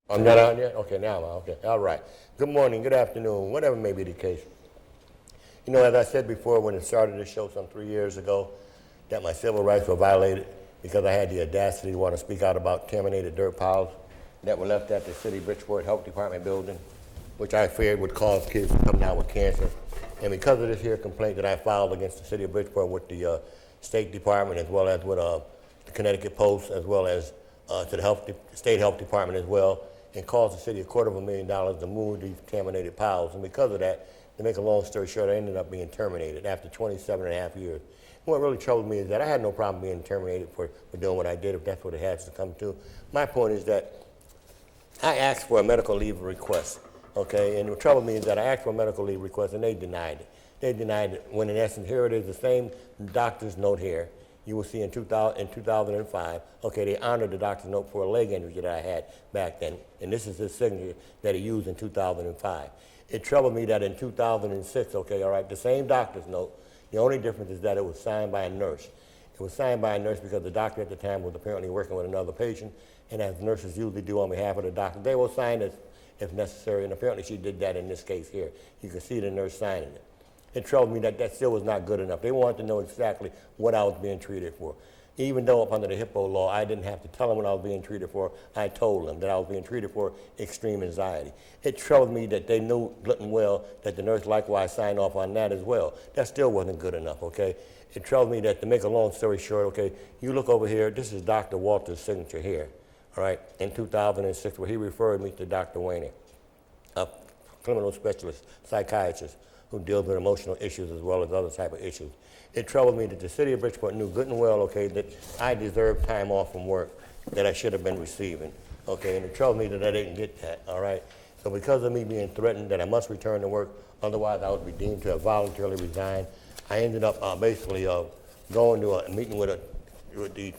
I'm not on yet? Okay, now I'm on. Okay, all right. Good morning, good afternoon, whatever may be the case. You know, as I said before when it started this show some 3 years ago, that my civil rights were violated because I had the audacity to want to speak out about contaminated dirt piles that were left at the City Bridgeport Health Department building, which I feared would cause kids to come down with cancer. And because of this here complaint that I filed against the City of Bridgeport with the State Department, as well as with the Connecticut Post, as well as to the State Health Department as well, and caused the city $250,000 to move these contaminated piles. And because of that, to make a long story short, I ended up being terminated after 27 and a half years. What really troubled me is that I had no problem being terminated for doing what I did, if that's what it has to come to. My point is that I asked for a medical leave request, okay? And what troubled me is that I asked for a medical leave request and they denied it. They denied it when in essence, here it is, the same doctor's note here. You will see in 2005, okay, they honored the doctor's note for a leg injury that I had back then. And this is his signature that he used in 2005. It troubled me that in 2006, okay, all right, the same doctor's note, the only difference is that it was signed by a nurse. It was signed by a nurse because the doctor at the time was apparently working with another patient, and as nurses usually do on behalf of the doctor, they will sign it if necessary, and apparently she did that in this case here. You can see the nurse signing it. It troubled me that that still was not good enough. They wanted to know exactly what I was being treated for. Even though up under the HIPAA law, I didn't have to tell them what I was being treated for, I told them that I was being treated for extreme anxiety. It troubled me that they knew good and well that the nurse likewise signed off on that as well. That still wasn't good enough, okay? It troubled me that, to make a long story short, okay, you look over here, this is Dr. Walter's signature here, all right, in 2006, where he referred me to Dr. Wayne, a criminal specialist, psychiatrist, who deals with emotional issues as well as other type of issues. It troubled me that the City of Bridgeport knew good and well, okay, that I deserved time off from work that I should have been receiving, okay, and it troubled me that I didn't get that, all right? So because of me being threatened that I must return to work, otherwise I would be deemed to have voluntarily resigned, I ended up basically going to a meeting with the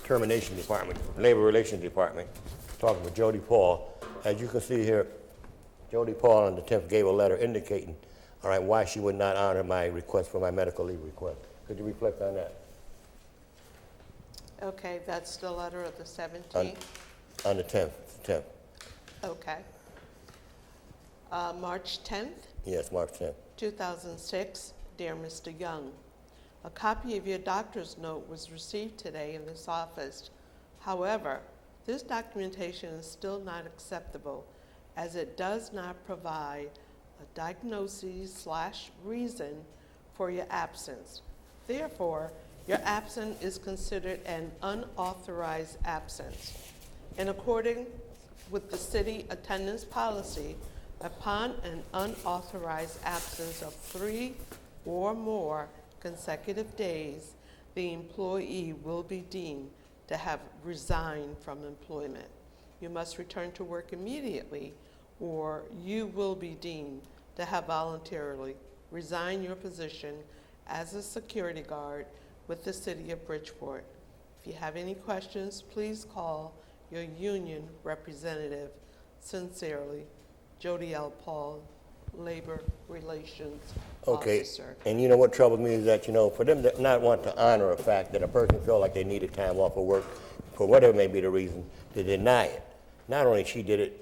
termination department, labor relations department, talking with Jody Paul. As you can see here, Jody Paul on the 10th gave a letter indicating, all right, why she would not honor my request for my medical leave request. Could you reflect on that? Okay, that's the letter of the 17th? On the 10th. Okay. March 10th, Yes, March 10th. 2006, dear Mr. Young, a copy of your doctor's note was received today in this office. However, this documentation is still not acceptable as it does not provide a diagnosis/reason for your absence. Therefore, your absence is considered an unauthorized absence. In accordance with the city attendance policy, upon an unauthorized absence of 3 or more consecutive days, the employee will be deemed to have resigned from employment. You must return to work immediately, or you will be deemed to have voluntarily resigned your position as a security guard with the City of Bridgeport. If you have any questions, please call your union representative. Sincerely, Jody L. Paul, Labor Relations Officer. And you know what troubles me is that, you know, for them to not want to honor a fact that a person felt like they needed time off of work, for whatever may be the reason, to deny it. Not only she did it,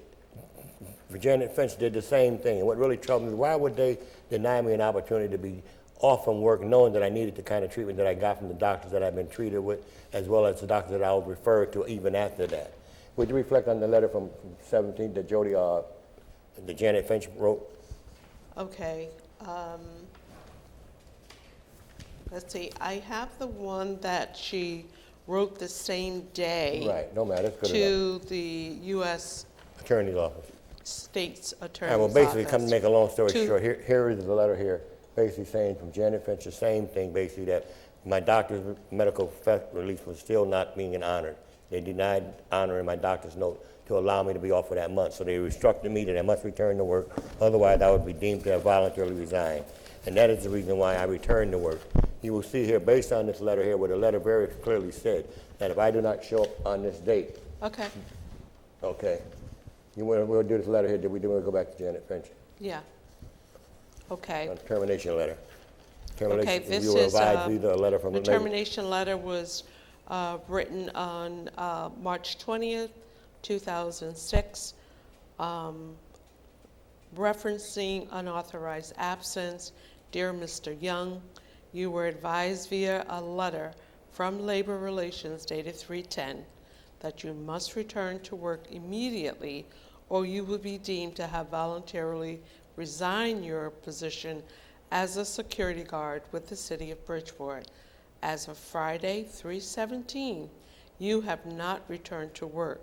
Virginia Finch did the same thing. And what really troubled me, why would they deny me an opportunity to be off from work, knowing that I needed the kind of treatment that I got from the doctors that I've been treated with, as well as the doctors that I was referred to even after that? Would you reflect on the letter from 17 that Jody, that Janet Finch wrote? Okay. Let's see. I have the one that she wrote the same day. Right, no matter, it's good to the U.S. Attorney's office. State's All Attorney's right, well, basically, come to make a long story To- short, here is the letter here, basically saying from Janet Finch the same thing, basically, that my doctor's medical release was still not being honored. They denied honoring my doctor's note to allow me to be off for that month. So they instructed me that I must return to work, otherwise I would be deemed to have voluntarily resigned. And that is the reason why I returned to work. You will see here, based on this letter here, where the letter very clearly said that if I do not show up on this date, Okay. okay, we'll do this letter here, then we'll go back to Janet Finch. Yeah. Okay. A termination letter. Okay, this you will is, advise either a letter from the the labor. termination letter was written on March 20th, 2006, referencing unauthorized absence. Dear Mr. Young, you were advised via a letter from Labor Relations dated 3/10 that you must return to work immediately or you will be deemed to have voluntarily resigned your position as a security guard with the City of Bridgeport. As of Friday, 3/17, you have not returned to work.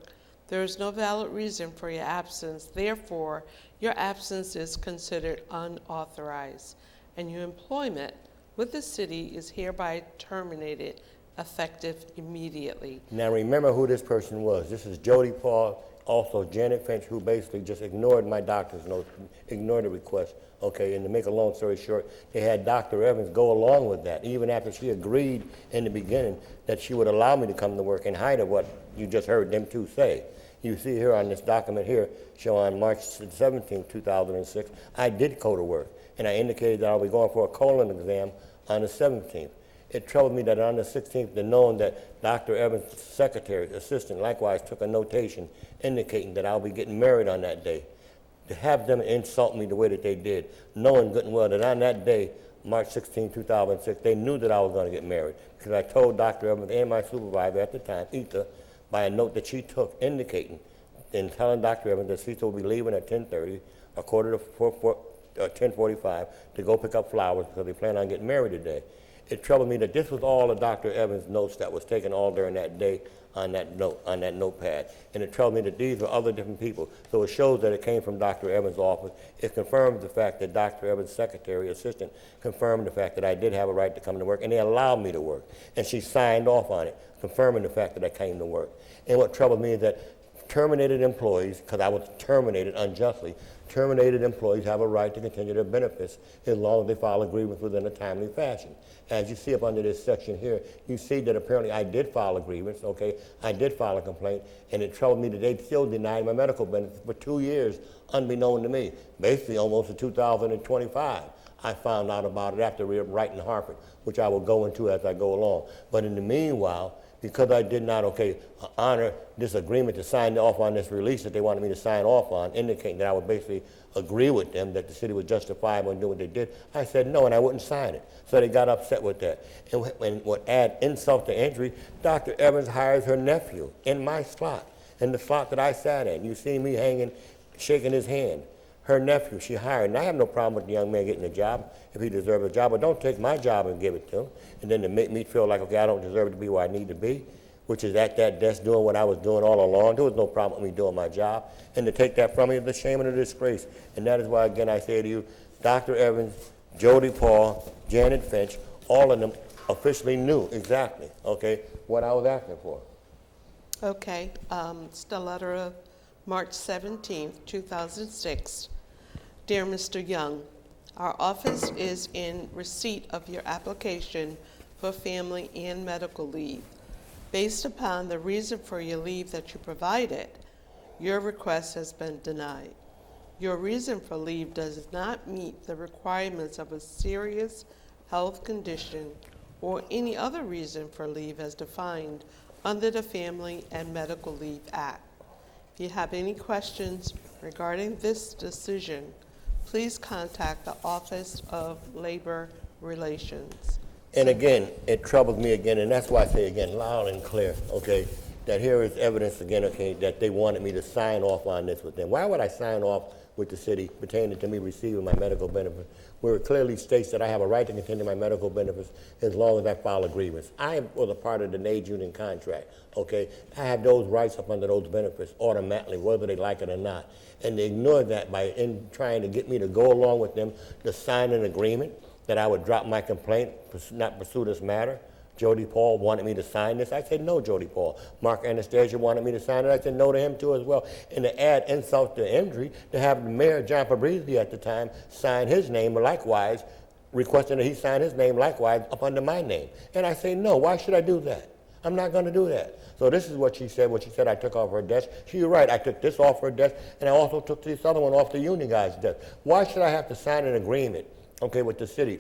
There is no valid reason for your absence. Therefore, your absence is considered unauthorized, and your employment with the city is hereby terminated effective immediately. Now remember who this person was. This is Jody Paul, also Janet Finch, who basically just ignored my doctor's note, ignored the request. Okay, and to make a long story short, they had Dr. Evans go along with that, even after she agreed in the beginning that she would allow me to come to work in height of what you just heard them two say. You see here on this document here, showing March 17, 2006, I did go to work, and I indicated that I'll be going for a colon exam on the 17th. It troubled me that on the 16th, the knowing that Dr. Evans' secretary, assistant, likewise took a notation indicating that I'll be getting married on that day. To have them insult me the way that they did, knowing good and well that on that day, March 16, 2006, they knew that I was going to get married because I told Dr. Evans and my supervisor at the time, Etha, by a note that she took indicating and telling Dr. Evans that Cecil will be leaving at 10:30, a quarter to 10:45 to go pick up flowers because they plan on getting married today. It troubled me that this was all of Dr. Evans' notes that was taken all during that day on that notepad. And it troubled me that these were other different people. So it shows that it came from Dr. Evans' office. It confirms the fact that Dr. Evans' secretary, assistant, confirmed the fact that I did have a right to come to work, and they allowed me to work. And she signed off on it, confirming the fact that I came to work. And what troubled me is that terminated employees, because I was terminated unjustly, terminated employees have a right to continue their benefits as long as they file a grievance within a timely fashion. As you see up under this section here, you see that apparently I did file a grievance, okay? I did file a complaint, and it troubled me that they still denied my medical benefits for 2 years, unbeknown to me, basically almost to 2025. I found out about it after writing Hartford, which I will go into as I go along. But in the meanwhile, because I did not, honor this agreement to sign off on this release that they wanted me to sign off on, indicating that I would basically agree with them that the city was justifiable in doing what they did, I said no, and I wouldn't sign it. So they got upset with that. And what add insult to injury, Dr. Evans hires her nephew in my slot, in the slot that I sat in. You see me hanging, shaking his hand. Her nephew, she hired, and I have no problem with the young man getting a job if he deserves a job, but don't take my job and give it to him, and then to make me feel like, okay, I don't deserve to be where I need to be, which is at that desk doing what I was doing all along. There was no problem with me doing my job, and to take that from me is the shame and the disgrace, and that is why, again, I say to you, Dr. Evans, Jody Paul, Janet Finch, all of them officially knew exactly, what I was asking for. Okay, it's the letter of March 17th, 2006. Dear Mr. Young, our office is in receipt of your application for family and medical leave. Based upon the reason for your leave that you provided, your request has been denied. Your reason for leave does not meet the requirements of a serious health condition or any other reason for leave as defined under the Family and Medical Leave Act. If you have any questions regarding this decision, please contact the Office of Labor Relations. And again, it troubles me again, and that's why I say again, loud and clear, that here is evidence again, that they wanted me to sign off on this with them. Why would I sign off with the city pertaining to me receiving my medical benefits, where it clearly states that I have a right to continue my medical benefits as long as I file a grievance? I was a part of the NAID union contract, I have those rights up under those benefits automatically, whether they like it or not. And they ignored that by trying to get me to go along with them to sign an agreement that I would drop my complaint, not pursue this matter. Jody Paul wanted me to sign this. I said no, Jody Paul. Mark Anastasia wanted me to sign it. I said no to him too as well. And to add insult to injury, to have the mayor, John Fabrizi at the time, sign his name likewise, requesting that he sign his name likewise up under my name. And I say no, why should I do that? I'm not going to do that. So this is what she said. What she said I took off her desk. She's right. I took this off her desk, and I also took this other one off the union guy's desk. Why should I have to sign an agreement, with the city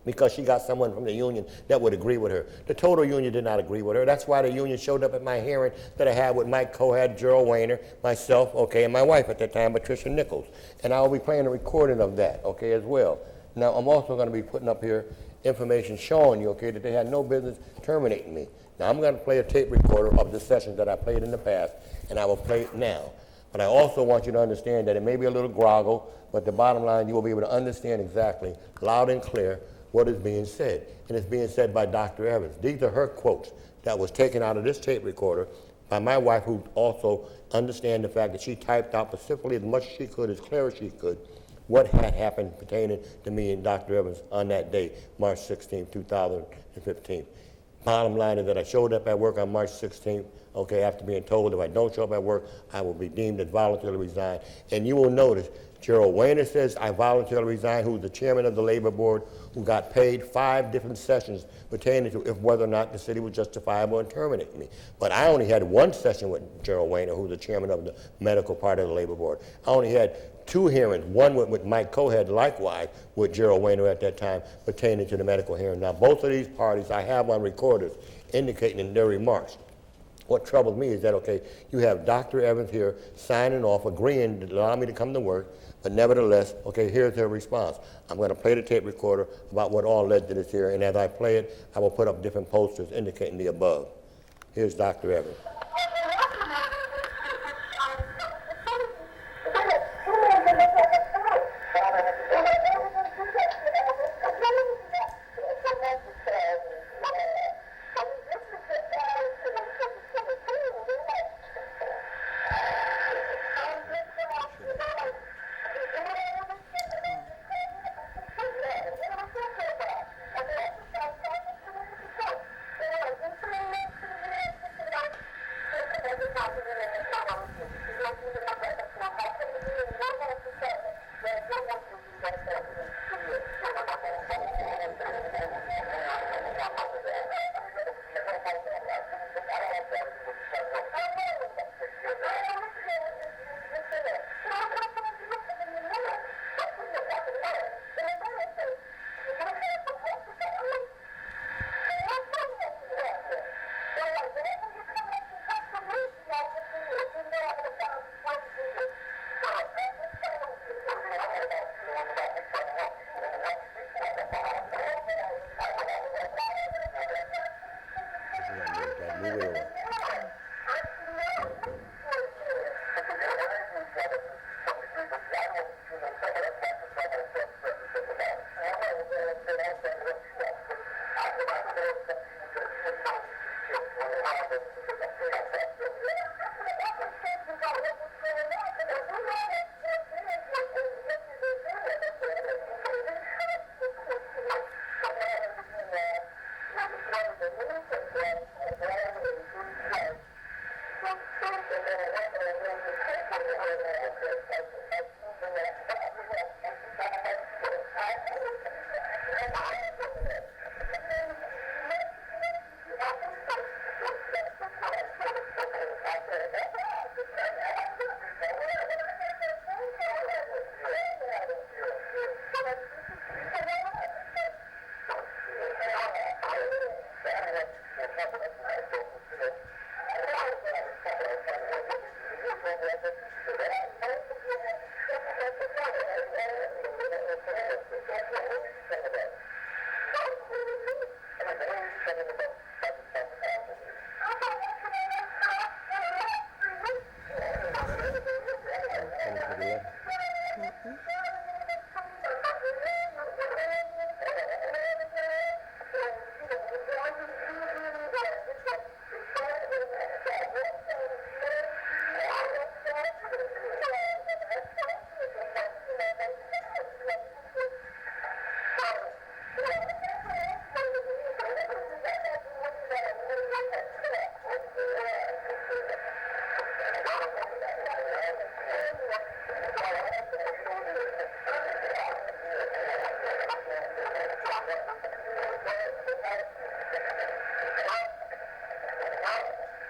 because she got someone from the union that would agree with her. The total union did not agree with her. That's why the union showed up at my hearing that I had with Mike Cohad, Gerald Weiner, myself, okay, and my wife at that time, Patricia Nichols. And I will be playing a recording of that, okay, as well. Now, I'm also going to be putting up here information showing you, okay, that they had no business terminating me. Now, I'm going to play a tape recorder of the sessions that I played in the past, and I will play it now. But I also want you to understand that it may be a little groggle, but the bottom line, you will be able to understand exactly, loud and clear, what is being said. And it's being said by Dr. Evans. These are her quotes that was taken out of this tape recorder by my wife, who also understands the fact that she typed out specifically as much as she could, as clear as she could, what had happened pertaining to me and Dr. Evans on that day, March 16, 2015. Bottom line is that I showed up at work on March 16th, okay, after being told if I don't show up at work, I will be deemed as voluntarily resigned. And you will notice Gerald Weiner says I voluntarily resigned, who's the chairman of the labor board, who got paid 5 different sessions pertaining to if whether or not the city was justifiable in terminating me. But I only had 1 session with Gerald Weiner, who's the chairman of the medical part of the labor board. I only had 2 hearings, one with Mike Cohad, likewise with Gerald Weiner at that time, pertaining to the medical hearing. Now, both of these parties I have on recorders indicating in their remarks. What troubles me is that, okay, you have Dr. Evans here signing off, agreeing to allow me to come to work, but nevertheless, okay, here's her response. I'm going to play the tape recorder about what all led to this here, and as I play it, I will put up different posters indicating the above. Here's Dr. Evans.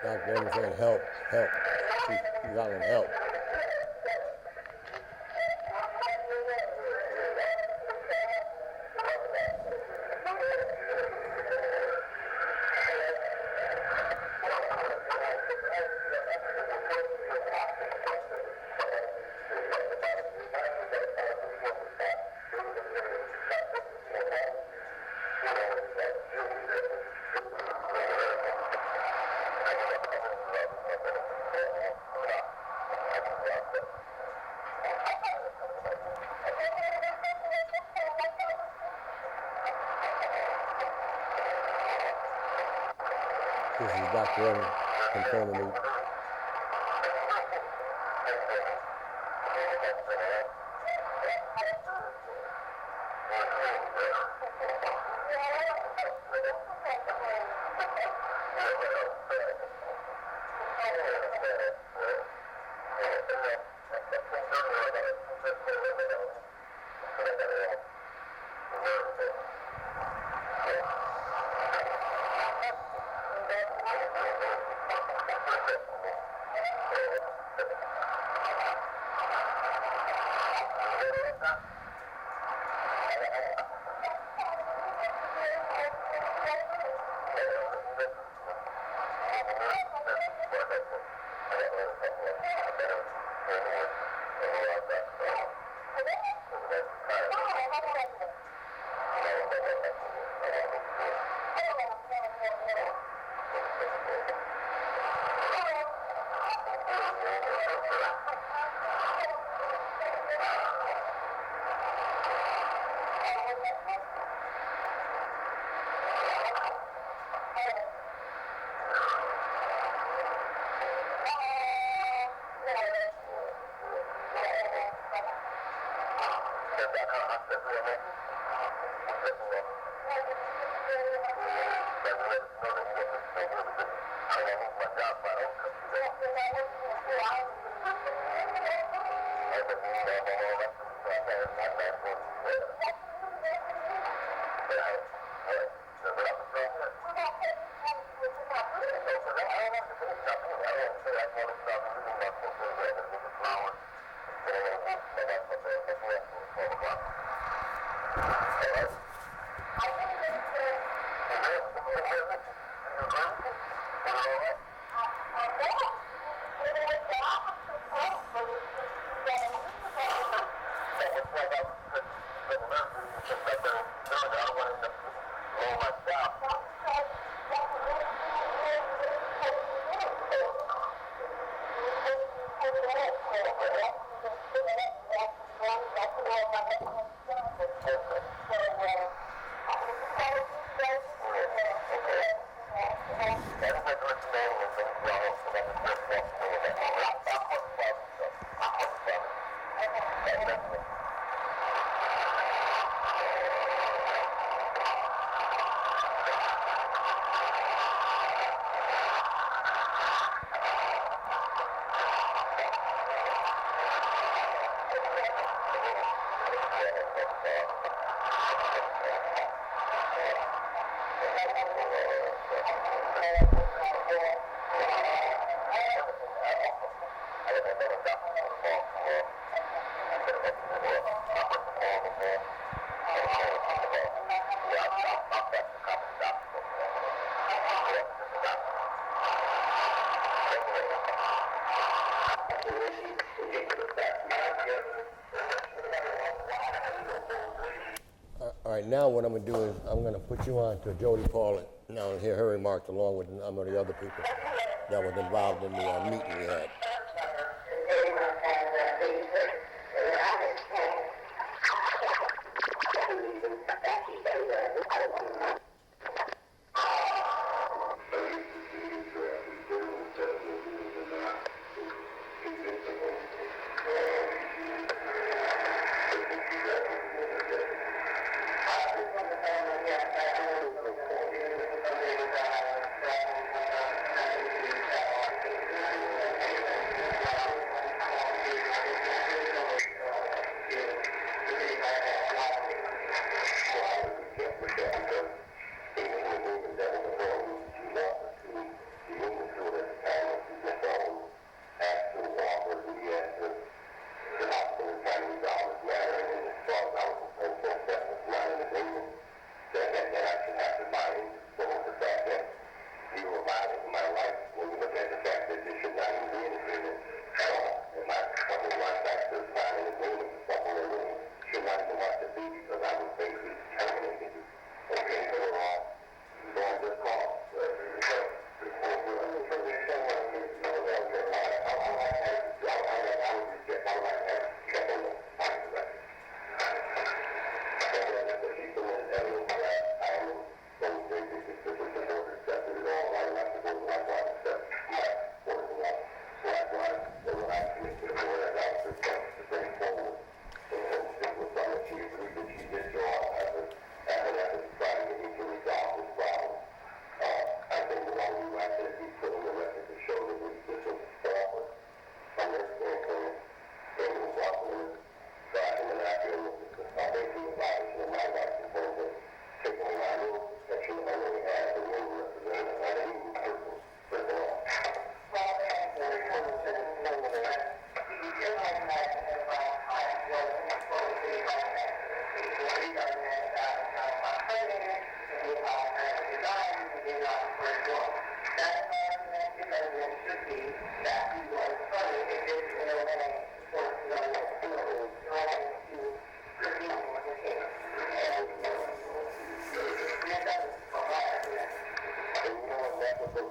Dr. Evans saying, help, help. She's yelling, help. This is Dr. Evans confirming me. All right, now what I'm going to do is I'm going to put you on to Jody Paul and now hear her remarks along with some of the other people that was involved in the meeting we had.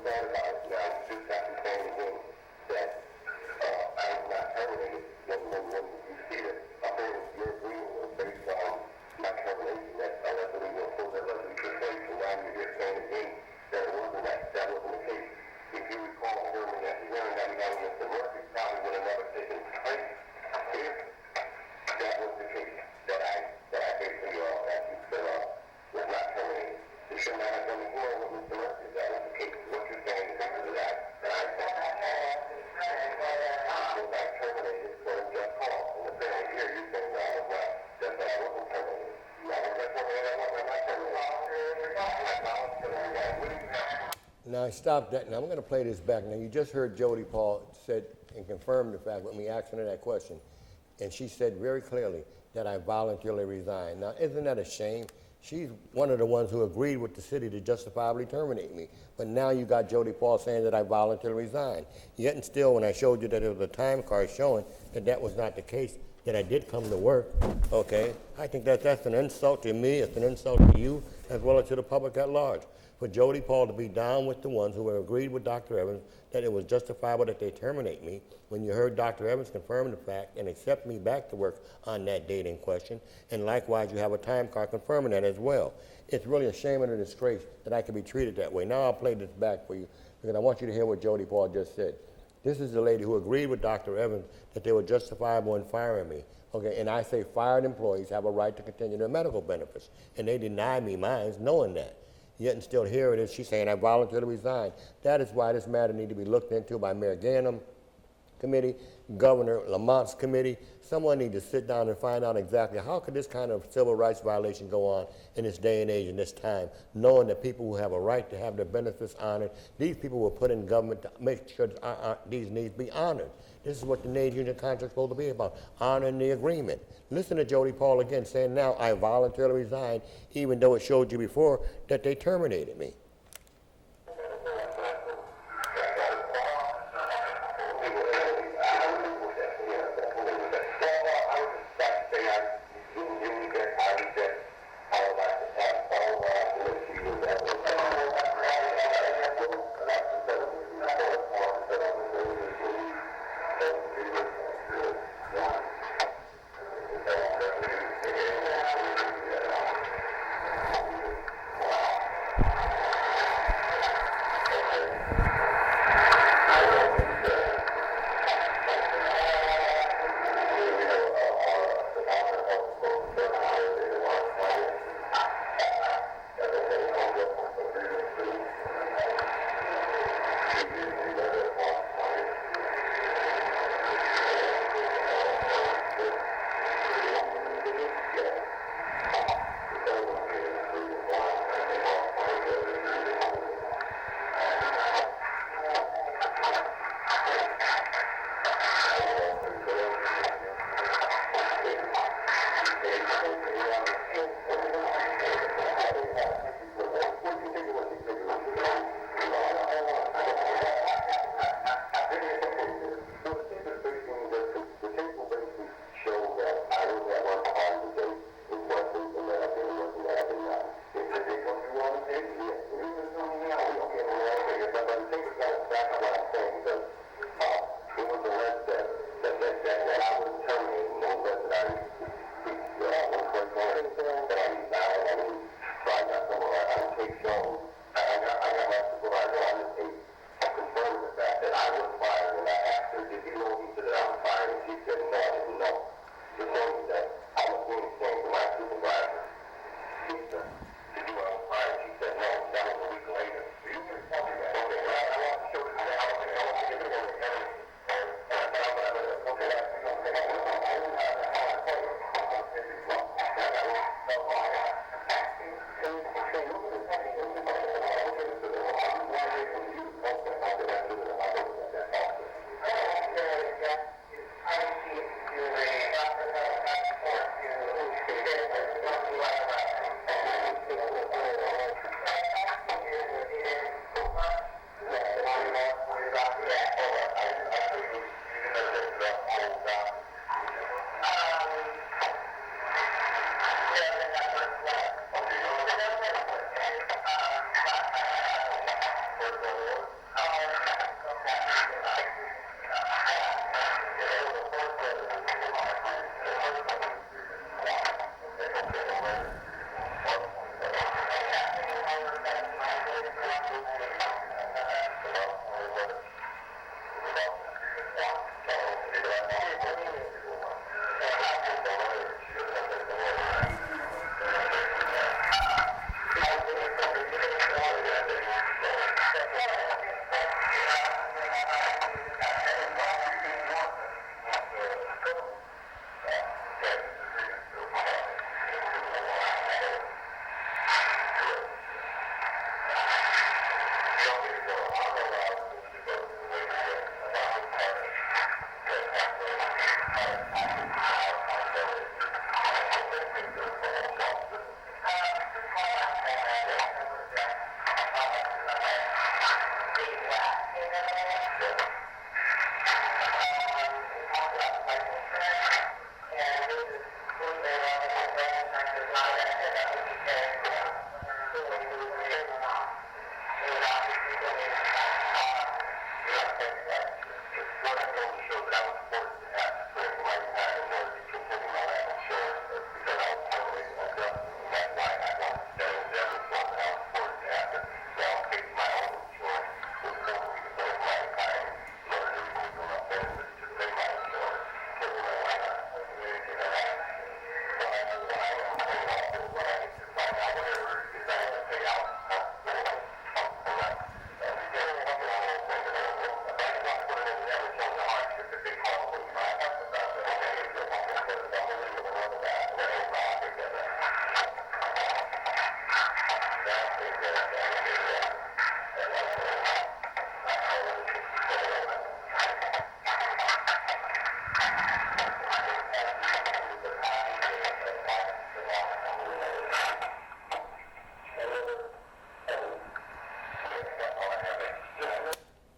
thought about it now. Just got to tell him that I was not terminated. When you see it, I think your agreement was based on my termination. That's what we were told. That wasn't the case. And now you're here saying again that it wasn't that wasn't the case. If you recall during that hearing that we had with the work, it probably would have never taken place if that was the case. That I basically that you said was not terminated. You should not have done the hearing with Mr. Murphy. If that was the case. What you're saying is that I was not terminated for a just cause. And apparently here you're saying that I was not, that I wasn't terminated. I was not terminated. I was not terminated. Now, I stopped that. Now, I'm going to play this back. Now, you just heard Jody Paul said and confirmed the fact with me asking her that question. And she said very clearly that I voluntarily resigned. Now, isn't that a shame? She's one of the ones who agreed with the city to justifiably terminate me. But now you got Jody Paul saying that I voluntarily resigned. Yet and still, when I showed you that there was a time card showing that that was not the case, that I did come to work, okay, I think that that's an insult to me, it's an insult to you, as well as to the public at large. For Jody Paul to be down with the ones who have agreed with Dr. Evans that it was justifiable that they terminate me, when you heard Dr. Evans confirm the fact and accept me back to work on that date in question, and likewise you have a time card confirming that as well. It's really a shame and a disgrace that I could be treated that way. Now I'll play this back for you because I want you to hear what Jody Paul just said. This is the lady who agreed with Dr. Evans that they were justifiable in firing me. Okay, and I say fired employees have a right to continue their medical benefits, and they deny me mine knowing that. Yet and still here it is, she's saying I voluntarily resigned. That is why this matter needs to be looked into by Mayor Ganem committee, Governor Lamont's committee. Someone needs to sit down and find out exactly how could this kind of civil rights violation go on in this day and age and this time, knowing that people who have a right to have their benefits honored, these people were put in government to make sure these needs be honored. This is what the NAIDS union contract is supposed to be about, honoring the agreement. Listen to Jody Paul again saying now I voluntarily resigned, even though it showed you before that they terminated me.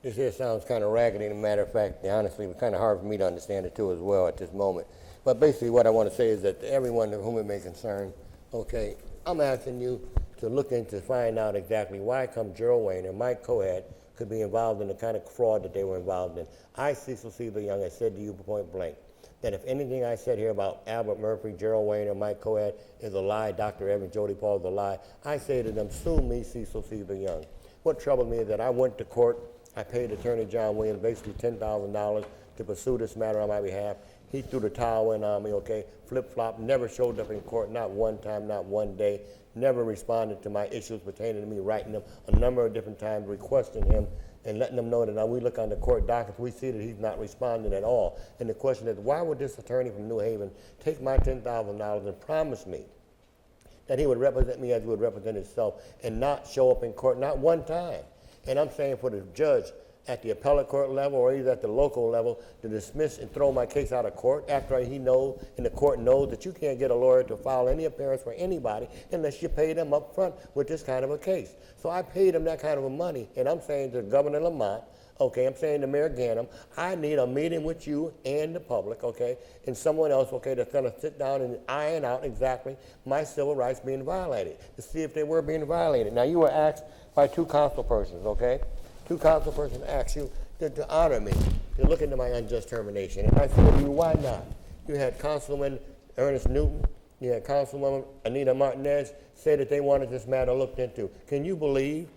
This here sounds kind of raggedy. As a matter of fact, honestly, it's kind of hard for me to understand it too as well at this moment. But basically what I want to say is that to everyone to whom it may concern, okay, I'm asking you to look into find out exactly why come Gerald Wayne and Mike Coad could be involved in the kind of fraud that they were involved in. I, Cecil Young, I said to you point blank that if anything I said here about Albert Murphy, Gerald Wayne, or Mike Coad is a lie, Dr. Evans, Jody Paul is a lie, I say to them, sue me, Cecil Young. What troubled me is that I went to court. I paid Attorney John Williams basically $10,000 to pursue this matter on my behalf. He threw the towel in on me, okay, flip-flop, never showed up in court, not one time, not one day, never responded to my issues pertaining to me, writing them a number of different times, requesting him and letting them know that now we look on the court dockets, we see that he's not responding at all. And the question is, why would this attorney from New Haven take my $10,000 and promise me that he would represent me as he would represent himself and not show up in court, not one time? And I'm saying for the judge at the appellate court level or either at the local level to dismiss and throw my case out of court after he knows and the court knows that you can't get a lawyer to file any appearance for anybody unless you pay them up front with this kind of a case. So I paid him that kind of a money, and I'm saying to Governor Lamont, okay, I'm saying to Mayor Ganem, I need a meeting with you and the public, okay, and someone else, okay, that's going to sit down and iron out exactly my civil rights being violated to see if they were being violated. Now, you were asked by two council persons, okay? Two council persons asked you to honor me, to look into my unjust termination. And I said to you, why not? You had Councilman Ernest Newton, you had Councilwoman Anita Martinez say that they wanted this matter looked into. Can you believe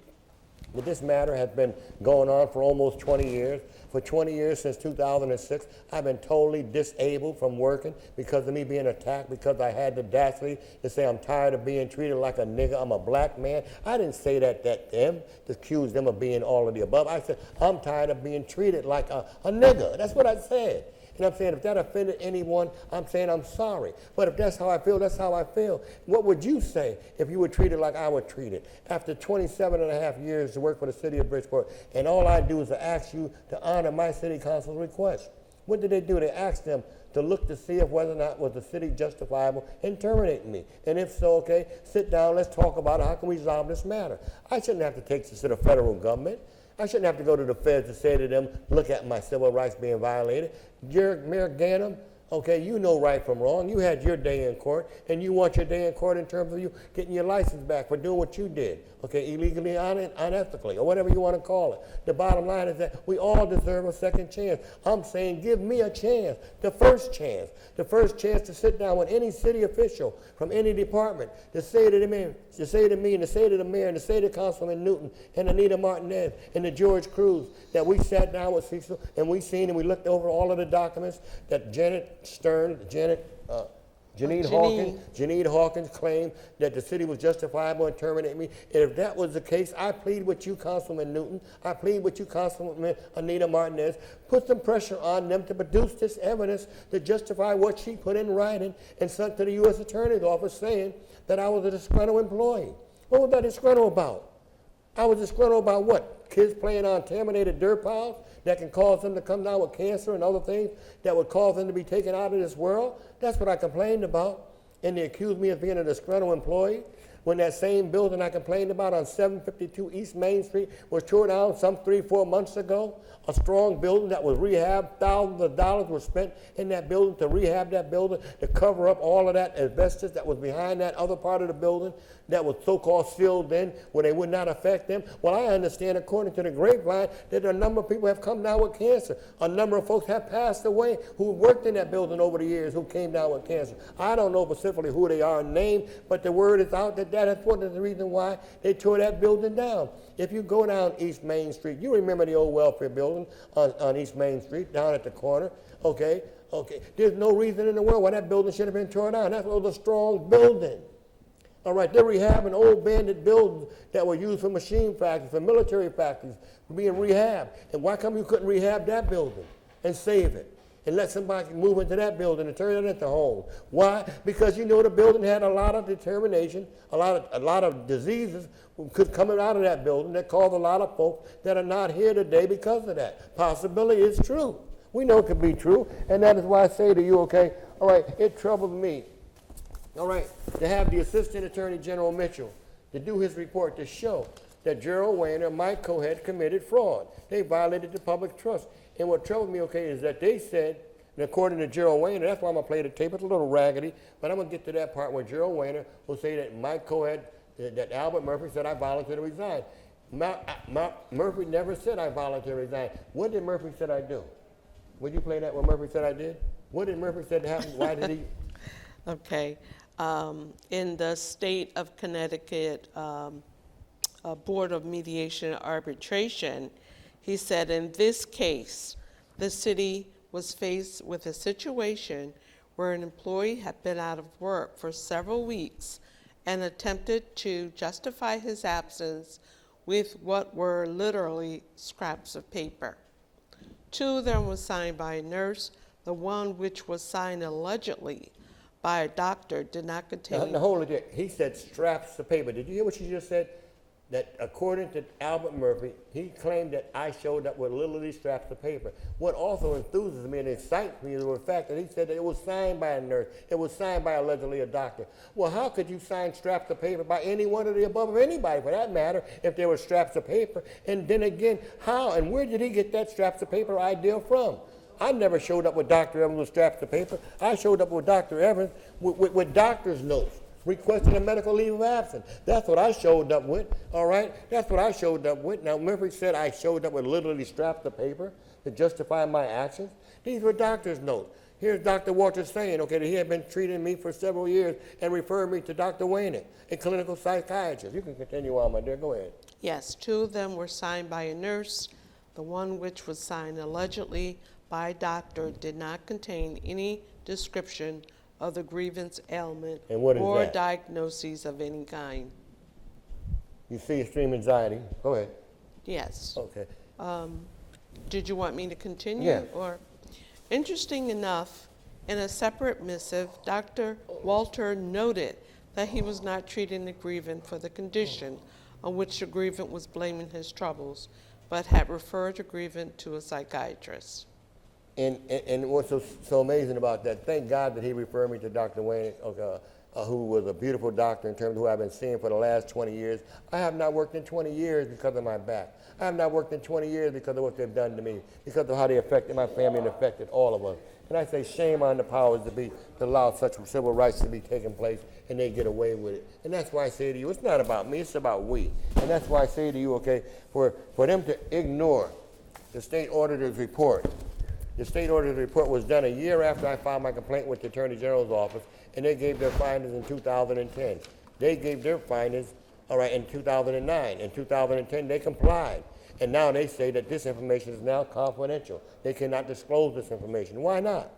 that this matter has been going on for almost 20 years? For 20 years, since 2006, I've been totally disabled from working because of me being attacked, because I had the audacity to say I'm tired of being treated like a nigger. I'm a black man. I didn't say that to them, to accuse them of being all of the above. I said, I'm tired of being treated like a nigger. That's what I said. And I'm saying if that offended anyone, I'm saying I'm sorry. But if that's how I feel, that's how I feel. What would you say if you were treated like I was treated? After 27 and a half years to work for the city of Bridgeport, and all I do is to ask you to honor my city council's request. What did they do? They asked them to look to see if whether or not was the city justifiable in terminating me. And if so, okay, sit down, let's talk about it. How can we resolve this matter? I shouldn't have to take this to the federal government. I shouldn't have to go to the feds to say to them, look at my civil rights being violated. Mayor Ganem, Okay, you know right from wrong. You had your day in court, and you want your day in court in terms of you getting your license back for doing what you did, okay, illegally, unethically, or whatever you want to call it. The bottom line is that we all deserve a second chance. I'm saying give me a chance, the first chance to sit down with any city official from any department to say to me, and to say to the mayor, and to say to Councilman Newton and Anita Martinez and to George Cruz that we sat down with Cecil and we seen and we looked over all of the documents that Janine Hawkins claimed that the city was justifiable in terminating me. And if that was the case, I plead with you, Councilman Newton. I plead with you, Councilman Anita Martinez. Put some pressure on them to produce this evidence to justify what she put in writing and sent to the U.S. Attorney's Office saying that I was a disgruntled employee. What was that disgruntled about? I was disgruntled about what? Kids playing on contaminated dirt piles that can cause them to come down with cancer and other things that would cause them to be taken out of this world? That's what I complained about. And they accused me of being a disgruntled employee when that same building I complained about on 752 East Main Street was torn down some 3-4 months ago. A strong building that was rehabbed. Thousands of dollars were spent in that building to rehab that building, to cover up all of that asbestos that was behind that other part of the building that was so-called sealed in where they would not affect them. Well, I understand, according to the grapevine, that a number of people have come down with cancer. A number of folks have passed away who worked in that building over the years who came down with cancer. I don't know specifically who they are in name, but the word is out that is one of the reasons why they tore that building down. If you go down East Main Street, you remember the old welfare building on East Main Street, down at the corner, okay? There's no reason in the world why that building should have been torn down. That was a strong building. All right, they're rehabbing old bandit buildings that were used for machine factories, for military factories, being rehabbed. And why come you couldn't rehab that building and save it? And let somebody move into that building and turn it into a home. Why? Because you know the building had a lot of determination, a lot of diseases could come out of that building that caused a lot of folks that are not here today because of that. Possibility is true. We know it could be true, and that is why I say to you, okay, all right, it troubled me, all right, to have the Assistant Attorney General Mitchell to do his report to show that Gerald Wayne and Mike Cohead committed fraud. They violated the public trust. And what troubled me, okay, is that they said, and according to Gerald Wayne, and that's why I'm going to play the tape, it's a little raggedy, but I'm going to get to that part where Gerald Wayne will say that Mike Cohead, that Albert Murphy said I voluntarily resigned. Murphy never said I voluntarily resigned. What did Murphy said I do? Would you play that, what Murphy said I did? What did Murphy said happened? Why did he? Okay. In the state of Connecticut Board of Mediation and Arbitration, he said in this case, the city was faced with a situation where an employee had been out of work for several weeks and attempted to justify his absence with what were literally scraps of paper. 2 of them were signed by a nurse. The one which was signed allegedly by a doctor did not contain... Now hold it. He said scraps of paper. Did you hear what she just said? That according to Albert Murphy, he claimed that I showed up with literally scraps of paper. What also enthuses me and excites me is the fact that he said that it was signed by a nurse. It was signed by allegedly a doctor. Well, how could you sign scraps of paper by any one of the above, or anybody for that matter, if there were scraps of paper? And then again, how and where did he get that scraps of paper idea from? I never showed up with Dr. Evans with scraps of paper. I showed up with Dr. Evans with doctor's notes, requesting a medical leave of absence. That's what I showed up with, all right? That's what I showed up with. Now, Murphy said I showed up with literally scraps of paper to justify my actions. These were doctor's notes. Here's Dr. Walters saying, okay, that he had been treating me for several years and referred me to Dr. Waynick, a clinical psychiatrist. You can continue on, my dear. Go ahead. Yes, 2 of them were signed by a nurse. The one which was signed allegedly by a doctor did not contain any description of the grievance ailment or diagnoses of any kind. You see extreme anxiety. Go ahead. Yes. Okay. Did you want me to continue? Yeah. Or, interesting enough, in a separate missive, Dr. Walter noted that he was not treating the grievant for the condition on which the grievant was blaming his troubles, but had referred the grievant to a psychiatrist. And what's so amazing about that, thank God that he referred me to Dr. Wayne, who was a beautiful doctor in terms of who I've been seeing for the last 20 years. I have not worked in 20 years because of my back. I have not worked in 20 years because of what they've done to me, because of how they affected my family and affected all of us. And I say shame on the powers to allow such civil rights to be taking place, and they get away with it. And that's why I say to you, it's not about me, it's about we. And that's why I say to you, okay, for them to ignore the state auditor's report. The state auditor's report was done a year after I filed my complaint with the Attorney General's office, and they gave their findings in 2010. They gave their findings, all right, in 2009. In 2010, they complied. And now they say that this information is now confidential. They cannot disclose this information. Why not?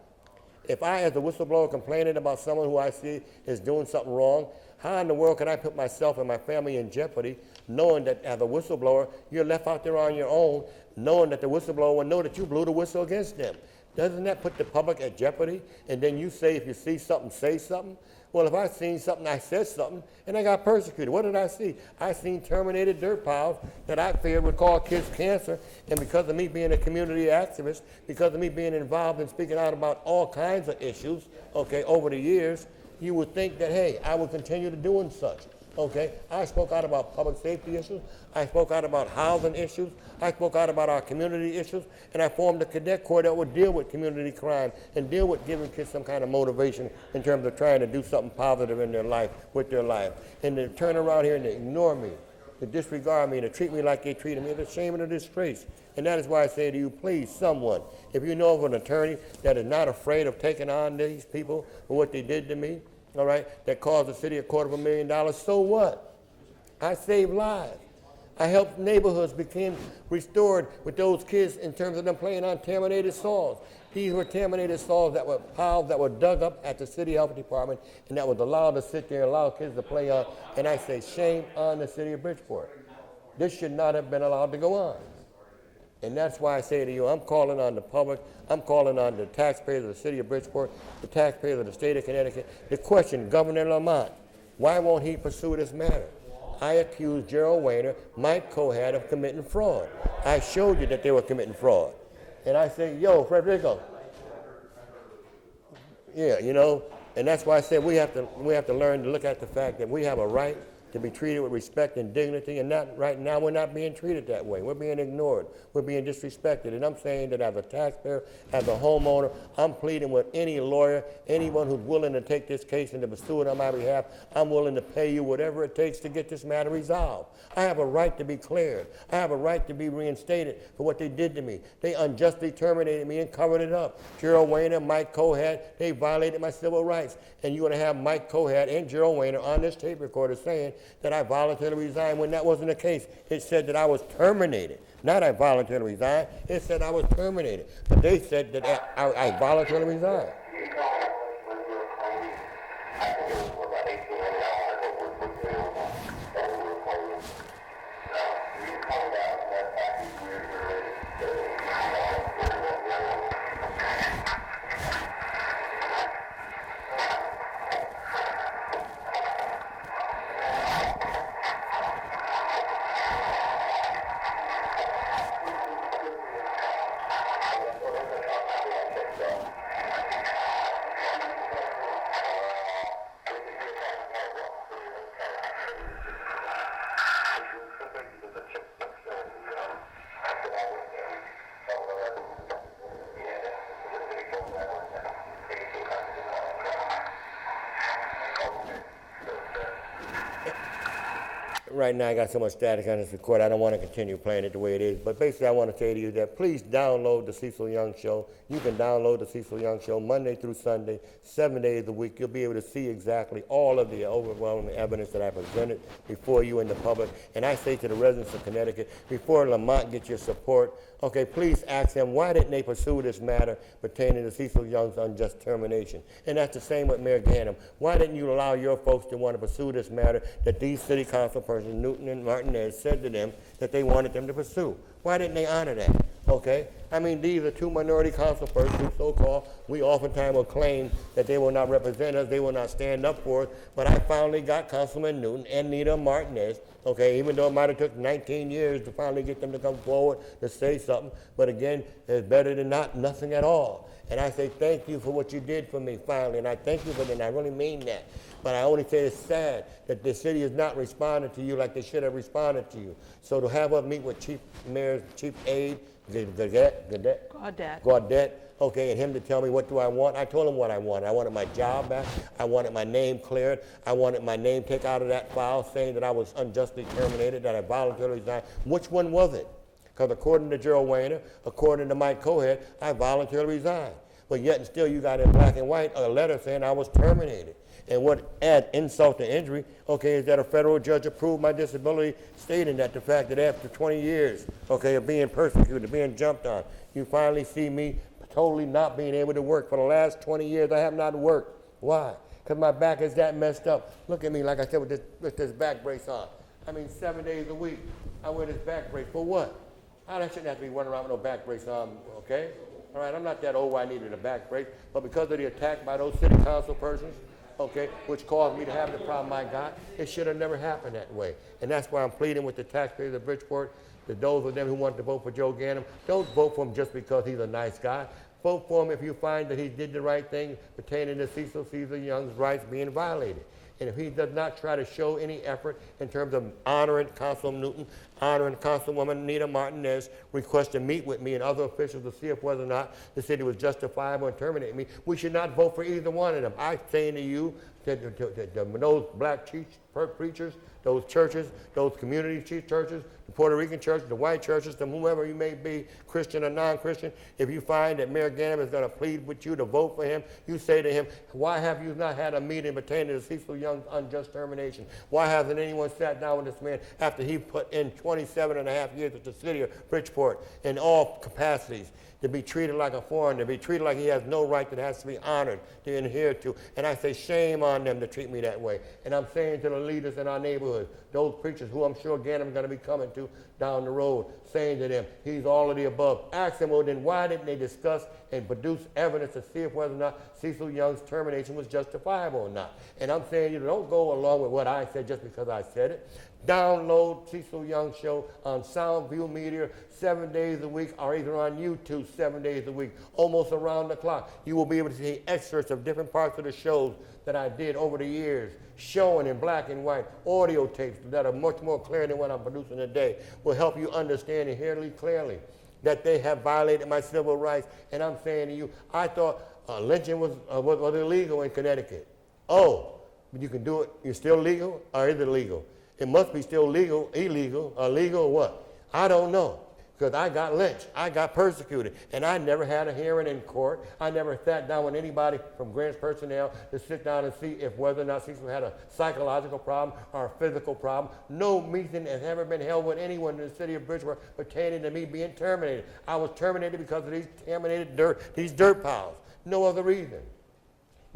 If I, as a whistleblower, complaining about someone who I see is doing something wrong, how in the world can I put myself and my family in jeopardy, knowing that as a whistleblower, you're left out there on your own, knowing that the whistleblower will know that you blew the whistle against them? Doesn't that put the public at jeopardy? And then you say, if you see something, say something? Well, if I seen something, I said something, and I got persecuted. What did I see? I seen terminated dirt piles that I feared would cause kids cancer, and because of me being a community activist, because of me being involved in speaking out about all kinds of issues, okay, over the years, you would think that, hey, I would continue to doing such. Okay, I spoke out about public safety issues. I spoke out about housing issues. I spoke out about our community issues. And I formed a cadet corps that would deal with community crime and deal with giving kids some kind of motivation in terms of trying to do something positive in their life, with their life. And to turn around here and to ignore me, to disregard me, to treat me like they treated me, is a shame and a disgrace. And that is why I say to you, please, someone, if you know of an attorney that is not afraid of taking on these people for what they did to me, all right, that caused the city $250,000, so what? I saved lives. I helped neighborhoods become restored with those kids in terms of them playing on contaminated soils. These were contaminated soils that were piles that were dug up at the city health department and that was allowed to sit there and allow kids to play on. And I say shame on the city of Bridgeport. This should not have been allowed to go on. And that's why I say to you, I'm calling on the public, I'm calling on the taxpayers of the city of Bridgeport, the taxpayers of the state of Connecticut, to question Governor Lamont. Why won't he pursue this matter? I accused Gerald Weiner, Mike Cohat, of committing fraud. I showed you that they were committing fraud. And I say, yo, Frederico. Yeah, you know, and that's why I said we have to learn to look at the fact that we have a right to be treated with respect and dignity, and not right now we're not being treated that way. We're being ignored. We're being disrespected. And I'm saying that as a taxpayer, as a homeowner, I'm pleading with any lawyer, anyone who's willing to take this case and to pursue it on my behalf, I'm willing to pay you whatever it takes to get this matter resolved. I have a right to be cleared. I have a right to be reinstated for what they did to me. They unjustly terminated me and covered it up. Gerald Weiner, Mike Cohat, they violated my civil rights. And you're going to have Mike Cohat and Gerald Weiner on this tape recorder saying that I voluntarily resigned when that wasn't the case. It said that I was terminated. Not I voluntarily resigned. It said I was terminated. But they said that I voluntarily resigned. Right now I got so much static on this record, I don't want to continue playing it the way it is. But basically I want to say to you that please download the Cecil Young Show. You can download the Cecil Young Show Monday through Sunday, 7 days a week. You'll be able to see exactly all of the overwhelming evidence that I presented before you and the public. And I say to the residents of Connecticut, before Lamont gets your support, okay, please ask them why didn't they pursue this matter pertaining to Cecil Young's unjust termination. And that's the same with Mayor Ganem. Why didn't you allow your folks to want to pursue this matter that these city council persons, Newton and Martinez, said to them that they wanted them to pursue? Why didn't they honor that? Okay? I mean, these are two minority council persons who so-called, we oftentimes will claim that they will not represent us, they will not stand up for us, but I finally got Councilman Newton and Nita Martinez Okay, even though it might have took 19 years to finally get them to come forward to say something, but again, it's better than nothing at all. And I say thank you for what you did for me finally, and I thank you for that, and I really mean that. But I only say it's sad that the city is not responding to you like they should have responded to you. So to have us meet with Chief Mayor's Chief Aide, Gaudet, okay, and him to tell me what do I want. I told him what I wanted. I wanted my job back. I wanted my name cleared. I wanted my name taken out of that file saying that I was unjustly terminated, that I voluntarily resigned. Which one was it? Because according to Gerald Wayner, according to Mike Cohead, I voluntarily resigned. But yet and still you got in black and white a letter saying I was terminated. And what add insult to injury, okay, is that a federal judge approved my disability, stating that the fact that after 20 years, okay, of being persecuted, being jumped on, you finally see me totally not being able to work. For the last 20 years, I have not worked. Why? Because my back is that messed up. Look at me, like I said, with this back brace on. I mean, 7 days a week, I wear this back brace. For what? I shouldn't have to be running around with no back brace on, okay? All right, I'm not that old where I needed a back brace, but because of the attack by those city council persons, okay, which caused me to have the problem I got, it should have never happened that way. And that's why I'm pleading with the taxpayers of Bridgeport, that those of them who want to vote for Joe Ganim, don't vote for him just because he's a nice guy. Vote for him if you find that he did the right thing pertaining to Cecil Young's rights being violated. And if he does not try to show any effort in terms of honoring Councilman Newton, honoring Councilwoman Nita Martinez, request to meet with me and other officials to see if whether or not the city was justifiable in terminating me, we should not vote for either one of them. I'm saying to you that those black preachers, those churches, those community chief churches, the Puerto Rican churches, the white churches, to whomever you may be, Christian or non-Christian, if you find that Mayor Ganim is going to plead with you to vote for him, you say to him, why have you not had a meeting pertaining to Cecil Young's unjust termination? Why hasn't anyone sat down with this man after he put in 27 and a half years with the city of Bridgeport in all capacities, to be treated like a foreigner, to be treated like he has no right, that has to be honored, to adhere to. And I say shame on them to treat me that way. And I'm saying to the leaders in our neighborhood, those preachers who I'm sure Ganim is going to be coming to down the road, saying to them, he's all of the above. Ask them, well, then why didn't they discuss and produce evidence to see if whether or not Cecil Young's termination was justifiable or not? And I'm saying, you don't go along with what I said just because I said it. Download Cecil Young's show on Soundview Media 7 days a week, or either on YouTube 7 days a week, almost around the clock. You will be able to see excerpts of different parts of the shows that I did over the years, showing in black and white, audio tapes that are much more clear than what I'm producing today, will help you understand and hear clearly that they have violated my civil rights. And I'm saying to you, I thought lynching was illegal in Connecticut. Oh, but you can do it, you're still legal, or is it legal? It must be still legal, illegal, or legal, or what? I don't know, because I got lynched, I got persecuted, and I never had a hearing in court. I never sat down with anybody from Grants personnel to sit down and see if whether or not Cecil had a psychological problem or a physical problem. No meeting has ever been held with anyone in the city of Bridgeport pertaining to me being terminated. I was terminated because of these dirt piles. No other reason.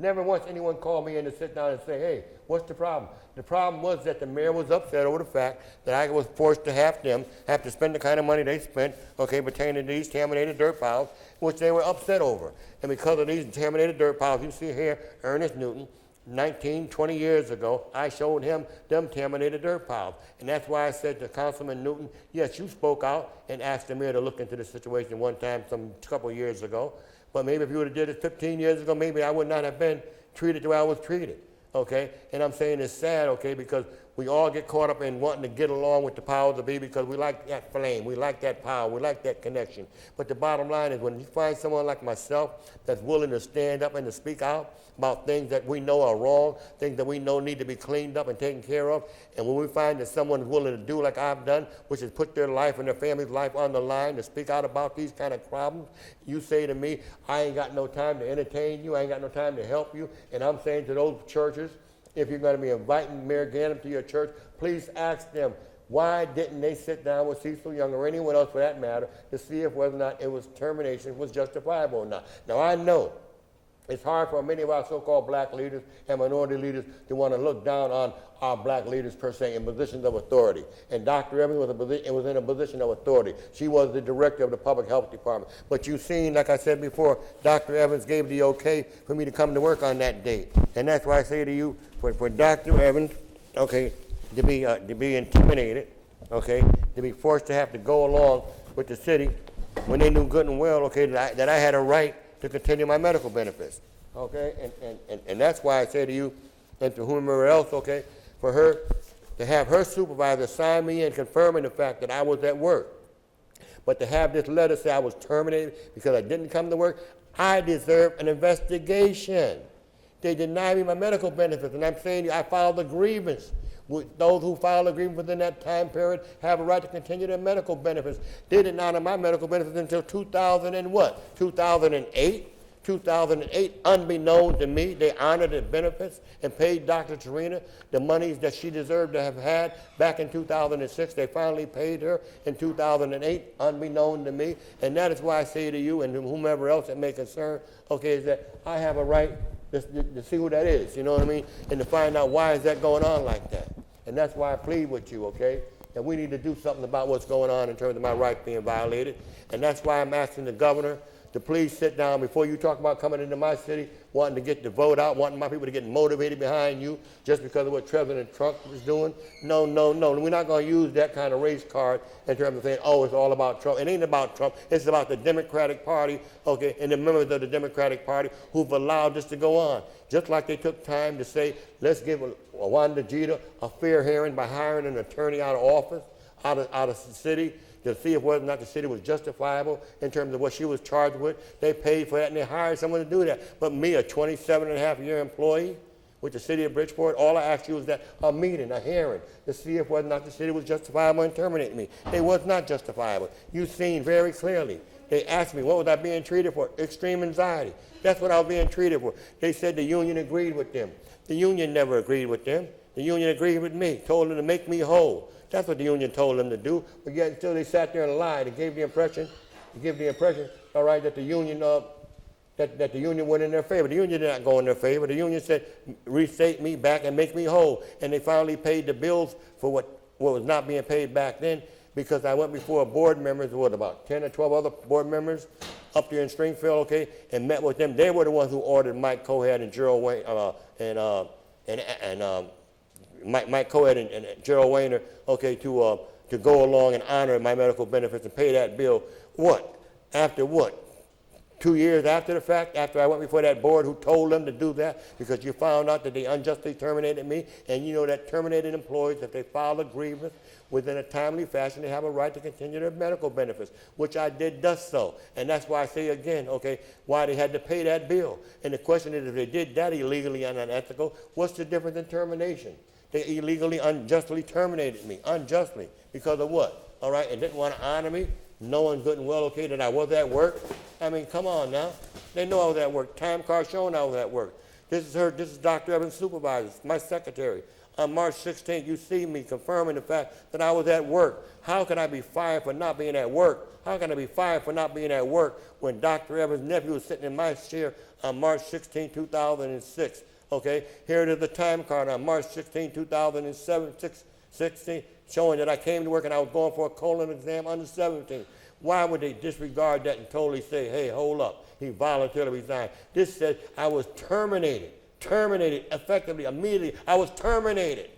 Never once anyone called me in to sit down and say, hey, what's the problem? The problem was that the mayor was upset over the fact that I was forced to have to spend the kind of money they spent, okay, pertaining to these contaminated dirt piles, which they were upset over. And because of these contaminated dirt piles, you see here, Ernest Newton, 20 years ago, I showed him them contaminated dirt piles. And that's why I said to Councilman Newton, yes, you spoke out and asked the mayor to look into the situation one time couple years ago. But maybe if you would have did it 15 years ago, maybe I would not have been treated the way I was treated, okay? And I'm saying it's sad, okay, because we all get caught up in wanting to get along with the powers that be because we like that flame, we like that power, we like that connection. But the bottom line is when you find someone like myself that's willing to stand up and to speak out about things that we know are wrong, things that we know need to be cleaned up and taken care of, and when we find that someone is willing to do like I've done, which is put their life and their family's life on the line to speak out about these kind of problems, you say to me, I ain't got no time to entertain you, I ain't got no time to help you, and I'm saying to those churches, if you're going to be inviting Mayor Ganim to your church, please ask them, why didn't they sit down with Cecil Young or anyone else for that matter to see if whether or not it was termination was justifiable or not. Now I know it's hard for many of our so-called black leaders and minority leaders to want to look down on our black leaders per se in positions of authority. And Dr. Evans was in a position of authority. She was the director of the public health department. But you've seen, like I said before, Dr. Evans gave the okay for me to come to work on that date. And that's why I say to you, for Dr. Evans, okay, to be intimidated, okay, to be forced to have to go along with the city when they knew good and well, okay, that I had a right to continue my medical benefits, okay, and that's why I say to you and to whomever else, okay, for her to have her supervisor sign me in confirming the fact that I was at work, but to have this letter say I was terminated because I didn't come to work, I deserve an investigation. They denied me my medical benefits, and I'm saying to you, I filed a grievance. Those who filed a grievance within that time period have a right to continue their medical benefits. They didn't honor my medical benefits until 2000 and what? 2008? 2008, unbeknown to me, they honored the benefits and paid Dr. Tarina the monies that she deserved to have had back in 2006. They finally paid her in 2008, unbeknown to me. And that is why I say to you and to whomever else that may concern, okay, is that I have a right to see who that is, you know what I mean? And to find out why is that going on like that. And that's why I plead with you, okay? That we need to do something about what's going on in terms of my rights being violated. And that's why I'm asking the governor to please sit down before you talk about coming into my city, wanting to get the vote out, wanting my people to get motivated behind you just because of what President Trump is doing. No, no, no. We're not going to use that kind of race card in terms of saying, oh, it's all about Trump. It ain't about Trump. It's about the Democratic Party, okay, and the members of the Democratic Party who've allowed this to go on. Just like they took time to say, let's give Wanda Jeter a fair hearing by hiring an attorney out of office, out of the city, to see if whether or not the city was justifiable in terms of what she was charged with. They paid for that and they hired someone to do that. But me, a 27-and-a-half-year employee with the city of Bridgeport, all I asked you was that a meeting, a hearing, to see if whether or not the city was justifiable in terminating me. They was not justifiable. You've seen very clearly. They asked me, what was I being treated for? Extreme anxiety. That's what I was being treated for. They said the union agreed with them. The union never agreed with them. The union agreed with me, told them to make me whole. That's what the union told them to do, but yet until they sat there and lied and gave the impression, all right, that the union, that the union went in their favor. The union did not go in their favor. The union said, restate me back and make me whole. And they finally paid the bills for what was not being paid back then, because I went before board members, what, about 10 or 12 other board members up there in Springfield, okay, and met with them. They were the ones who ordered Mike Cohead and Gerald Wayne, Mike Cohead and Gerald Wayner, okay, to go along and honor my medical benefits and pay that bill. What? After what? 2 years after the fact, after I went before that board who told them to do that because you found out that they unjustly terminated me, and you know that terminated employees, if they file a grievance within a timely fashion, they have a right to continue their medical benefits, which I did thus so. And that's why I say again, okay, why they had to pay that bill. And the question is, if they did that illegally and unethical, what's the difference in termination? They illegally, unjustly terminated me, unjustly, because of what? All right, and didn't want to honor me, knowing good and well, okay, that I was at work. I mean, come on now. They know I was at work. Time card showing I was at work. This is Dr. Evans' supervisor, my secretary. On March 16th, you see me confirming the fact that I was at work. How can I be fired for not being at work? How can I be fired for not being at work when Dr. Evans' nephew was sitting in my chair on March 16, 2006? Okay, here it is, the time card on March 16, 2016, showing that I came to work and I was going for a colon exam on the 17th. Why would they disregard that and totally say, hey, hold up, he voluntarily resigned? This said I was terminated effectively, immediately. I was terminated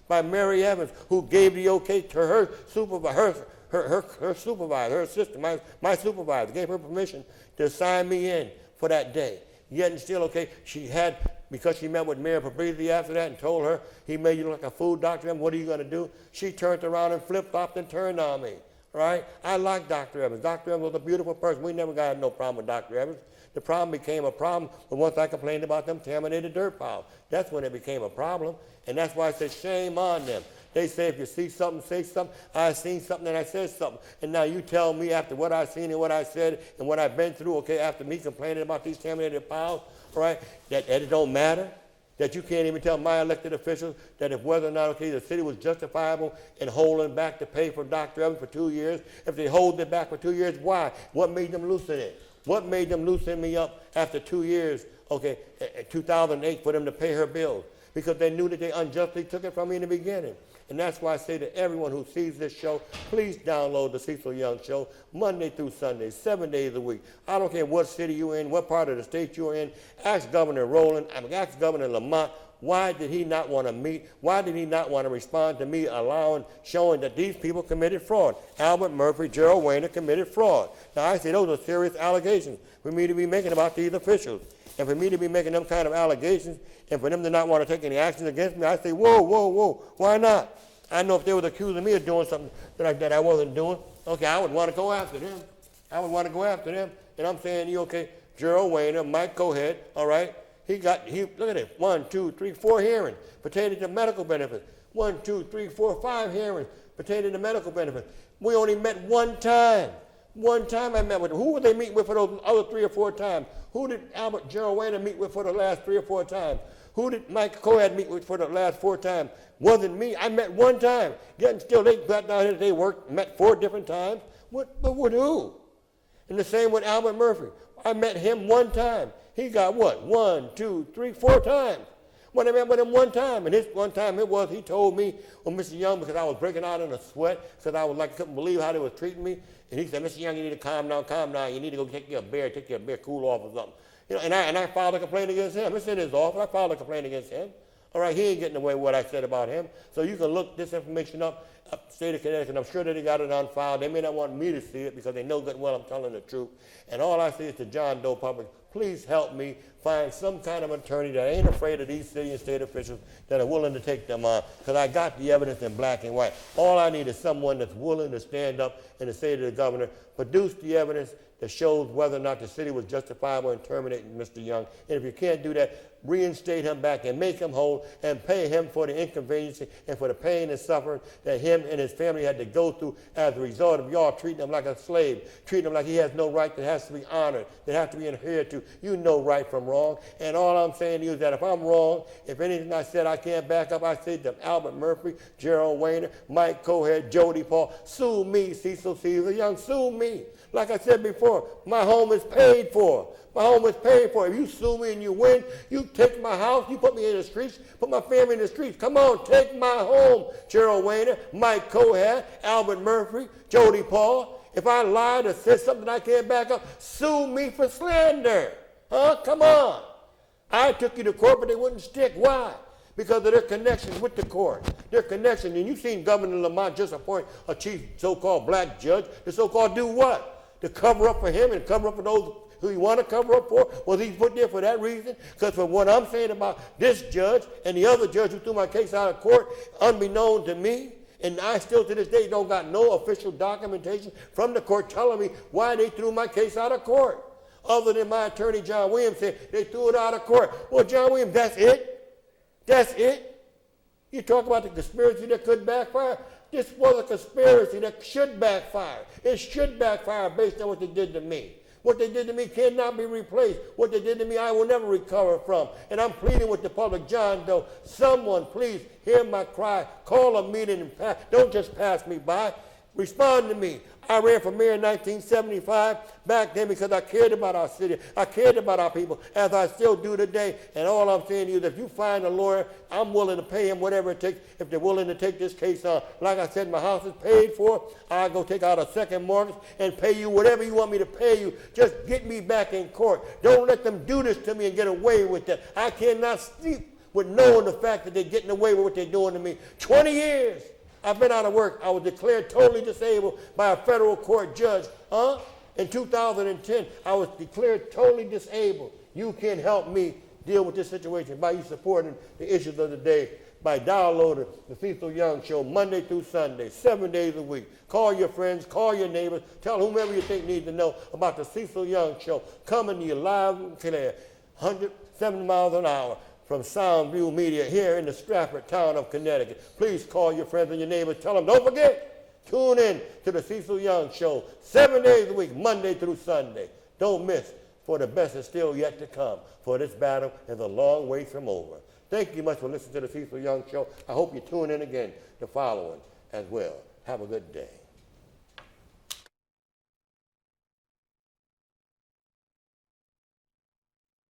by Mary Evans, who gave the okay to her supervisor, her supervisor, her assistant, my supervisor, gave her permission to sign me in for that day. Yet and still, okay, she had, because she met with Mayor Fabrizi after that and told her, he made you look like a fool, Dr. Evans, what are you going to do? She turned around and flip-flopped and turned on me, right? I like Dr. Evans. Dr. Evans was a beautiful person. We never got no problem with Dr. Evans. The problem became a problem when once I complained about them contaminated dirt piles. That's when it became a problem, and that's why I said shame on them. They say if you see something, say something. I seen something and I said something. And now you tell me after what I seen and what I said and what I've been through, okay, after me complaining about these contaminated piles, right, that it don't matter? That you can't even tell my elected officials that if whether or not, okay, the city was justifiable in holding back to pay for Dr. Evans for 2 years. If they hold it back for 2 years, why? What made them loosen it? What made them loosen me up after 2 years, okay, 2008 for them to pay her bills? Because they knew that they unjustly took it from me in the beginning. And that's why I say to everyone who sees this show, please download the Cecil Young Show Monday through Sunday, 7 days a week. I don't care what city you're in, what part of the state you're in. Ask Governor Rowland, ask Governor Lamont why did he not want to meet? Why did he not want to respond to me showing that these people committed fraud? Albert Murphy, Gerald Wayner committed fraud. Now, I say those are serious allegations for me to be making about these officials. And for me to be making them kind of allegations and for them to not want to take any action against me, I say, whoa, whoa, whoa, why not? I know if they was accusing me of doing something that I wasn't doing, okay, I would want to go after them. I would want to go after them. And I'm saying, you okay, Gerald Wayner, Mike Cohead, all right? Look at it, 1, 2, 3, 4 hearings pertaining to medical benefits. 1, 2, 3, 4, 5 hearings pertaining to medical benefits. We only met one time. One time I met with them. Who would they meet with for those other 3 or 4 times? Who did Gerald Wayner meet with for the last 3 or 4 times? Who did Mike Cohead meet with for the last 4 times? Wasn't me. I met one time. Yet still, they got down here, they worked, met 4 different times. But with who? And the same with Albert Murphy. I met him one time. He got what? 1, 2, 3, 4 times. When I met with him one time, and this one time he told me, well, Mr. Young, because I was breaking out in a sweat, because I was couldn't believe how they was treating me, and he said, Mr. Young, you need to calm down, you need to go take your beer, cool off or something. You know, and I filed a complaint against him. It's in his office. I filed a complaint against him. All right, he ain't getting away with what I said about him. So you can look this information up, state of Connecticut. I'm sure that they got it on file. They may not want me to see it because they know good well I'm telling the truth. And all I say is to John Doe Public, please help me find some kind of attorney that ain't afraid of these city and state officials that are willing to take them on, because I got the evidence in black and white. All I need is someone that's willing to stand up and to say to the governor, produce the evidence that shows whether or not the city was justifiable in terminating Mr. Young. And if you can't do that, reinstate him back and make him whole and pay him for the inconvenience and for the pain and suffering that him and his family had to go through as a result of y'all treating him like a slave, treating him like he has no right, that has to be honored, that has to be adhered to. You know right from wrong. And all I'm saying to you is that if I'm wrong, if anything I said I can't back up, I say to Albert Murphy, Gerald Wayner, Mike Cohead, Jody Paul, sue me, Cecil Young, sue me. Like I said before, my home is paid for. My home is paid for. If you sue me and you win, you take my house, you put me in the streets, put my family in the streets. Come on, take my home. Gerald Wayner, Mike Cohead, Albert Murphy, Jody Paul. If I lied or said something I can't back up, sue me for slander. Huh? Come on. I took you to court, but they wouldn't stick. Why? Because of their connections with the court. Their connection. And you've seen Governor Lamont just appoint a chief so-called black judge. The so-called do what? To cover up for him and cover up for those who you want to cover up for? Was he put there for that reason? Because for what I'm saying about this judge and the other judge who threw my case out of court, unbeknown to me, and I still to this day don't got no official documentation from the court telling me why they threw my case out of court. Other than my attorney, John Williams, said they threw it out of court. Well, John Williams, that's it? That's it? You talk about the conspiracy that could backfire? This was a conspiracy that should backfire. It should backfire based on what they did to me. What they did to me cannot be replaced. What they did to me, I will never recover from. And I'm pleading with the public, John Doe, someone please hear my cry. Call a meeting and don't just pass me by. Respond to me. I ran for mayor in 1975 back then because I cared about our city. I cared about our people, as I still do today. And all I'm saying to you is if you find a lawyer, I'm willing to pay him whatever it takes if they're willing to take this case on. Like I said, my house is paid for. I'll go take out a second mortgage and pay you whatever you want me to pay you. Just get me back in court. Don't let them do this to me and get away with that. I cannot sleep with knowing the fact that they're getting away with what they're doing to me. 20 years. I've been out of work. I was declared totally disabled by a federal court judge. In 2010, I was declared totally disabled. You can help me deal with this situation by you supporting the issues of the day by downloading the Cecil Young Show Monday through Sunday, 7 days a week. Call your friends, call your neighbors, tell whomever you think needs to know about the Cecil Young Show. Coming to you live and clear, 170 miles an hour. From Soundview Media here in the Stratford town of Connecticut. Please call your friends and your neighbors. Tell them, don't forget, tune in to the Cecil Young Show 7 days a week, Monday through Sunday. Don't miss, for the best is still yet to come, for this battle is a long way from over. Thank you much for listening to the Cecil Young Show. I hope you tune in again the following as well. Have a good day.